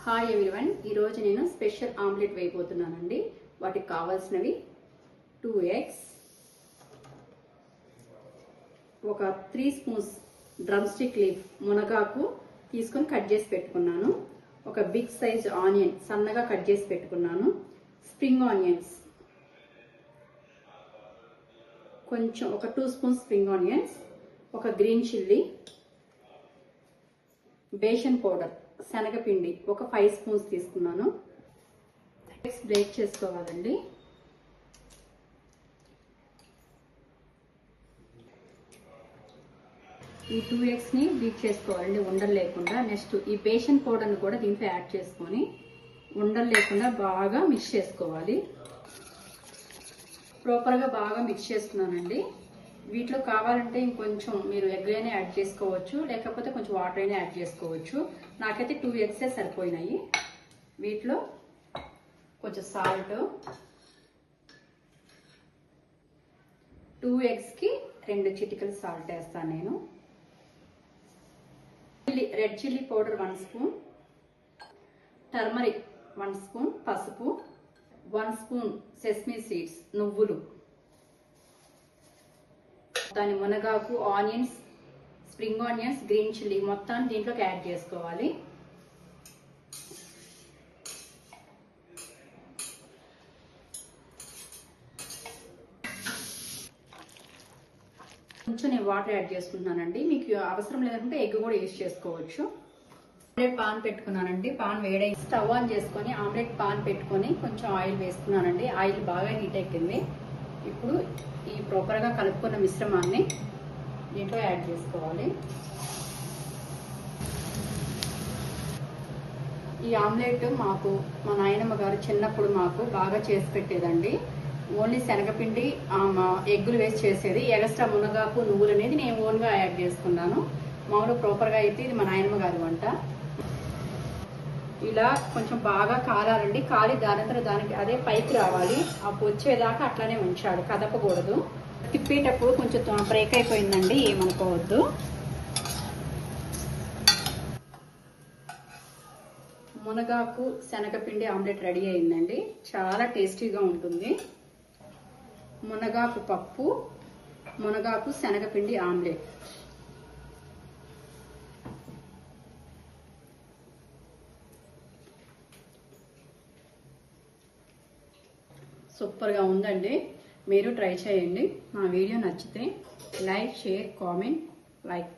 Hi everyone, ఈరోజు నేను special omelette వేయబోతున్నానండి. వాటికి కావాల్సినవి 2 eggs, ఒక 3 స్పూన్స్ డ్రమ్ స్టిక్ లీఫ్ మునగాకు తీసుకొని కట్ చేసి పెట్టుకున్నాను. ఒక బిగ్ సైజ్ ఆనియన్ సన్నగా కట్ చేసి పెట్టుకున్నాను. స్ప్రింగ్ ఆనియన్స్ కొంచెం ఒక 2 స్పూన్స్ స్ప్రింగ్ ఆనియన్స్, ఒక గ్రీన్ చిల్లీ, బేసన్ పౌడర్ శనగపిండి ఒక 5 స్పూన్స్ తీసుకున్నాను. ఎగ్స్ బ్రేక్ చేసుకోవాలండి. ఈ 2 eggs ని బీట్ చేసుకోవాలండి ఉండలు లేకుండా. నెక్స్ట్ ఈ బేసన్ పౌడర్ని కూడా దీంట్లో యాడ్ చేసుకొని ఉండలు లేకుండా బాగా మిక్స్ చేసుకోవాలి. ప్రాపర్గా బాగా మిక్స్ చేసుకున్నానండి. వీటిలో కావాలంటే ఇంకొంచెం మీరు ఎగ్ అయినా యాడ్ చేసుకోవచ్చు, లేకపోతే కొంచెం వాటర్ అయినా యాడ్ చేసుకోవచ్చు. నాకైతే 2 eggs సరిపోయినాయి. వీటిలో కొంచెం సాల్ట్, 2 eggsకి 2 చిటికలు సాల్ట్ వేస్తాను నేను. Red chilli powder 1 spoon, turmeric 1 spoon, పసుపు 1 స్పూన్, సెసమీ సీడ్స్ నువ్వులు, దాని మునగాకు, onions, spring onions, green chilli మొత్తాన్ని దీంట్లోకి యాడ్ చేసుకోవాలి. కొంచెం నేను వాటర్ యాడ్ చేసుకుంటున్నానండి. మీకు అవసరం లేదంటే ఎగ్ కూడా యూజ్ చేసుకోవచ్చు. ఆమ్లెట్ పాన్ పెట్టుకున్నానండి. పాన్ వేడై స్టవ్ ఆన్ చేసుకొని ఆమ్లెట్ పాన్ పెట్టుకొని కొంచెం ఆయిల్ వేసుకున్నానండి. ఆయిల్ బాగా హీట్ ఎక్కింది. ఇప్పుడు ఈ ప్రాపర్గా కలుపుకున్న మిశ్రమాన్ని దీంట్లో యాడ్ చేసుకోవాలి. ఈ ఆమ్లెట్ మాకు మా నాయనమ్మ గారు చిన్నప్పుడు మాకు బాగా చేసి పెట్టేదండి. ఓన్లీ శనగపిండి ఎగ్గులు వేసి చేసేది. ఎక్స్ట్రా మునగాకు, నువ్వులు అనేది నేను ఓన్గా యాడ్ చేసుకున్నాను. మామూలు ప్రాపర్గా అయితే ఇది మా నాయనమ్మ గారి వంట. ఇలా కొంచెం బాగా కాలాలండి. కాలి దానంతరం దానికి అదే పైకి రావాలి. అప్పుడు వచ్చేదాకా అట్లానే ఉంచాలి, కదపకూడదు. తిప్పేటప్పుడు కొంచెం బ్రేక్ అయిపోయిందండి, ఏమనుకోవద్దు. మునగాకు శనగపిండి ఆమ్లెట్ రెడీ అయిందండి. చాలా టేస్టీగా ఉంటుంది. మునగాకు పప్పు, మునగాకు శనగపిండి ఆమ్లెట్. సూపర్గా ఉందండి. మీరు ట్రై చేయండి. మా వీడియో నచ్చితే లైక్, షేర్, కామెంట్, లైక్.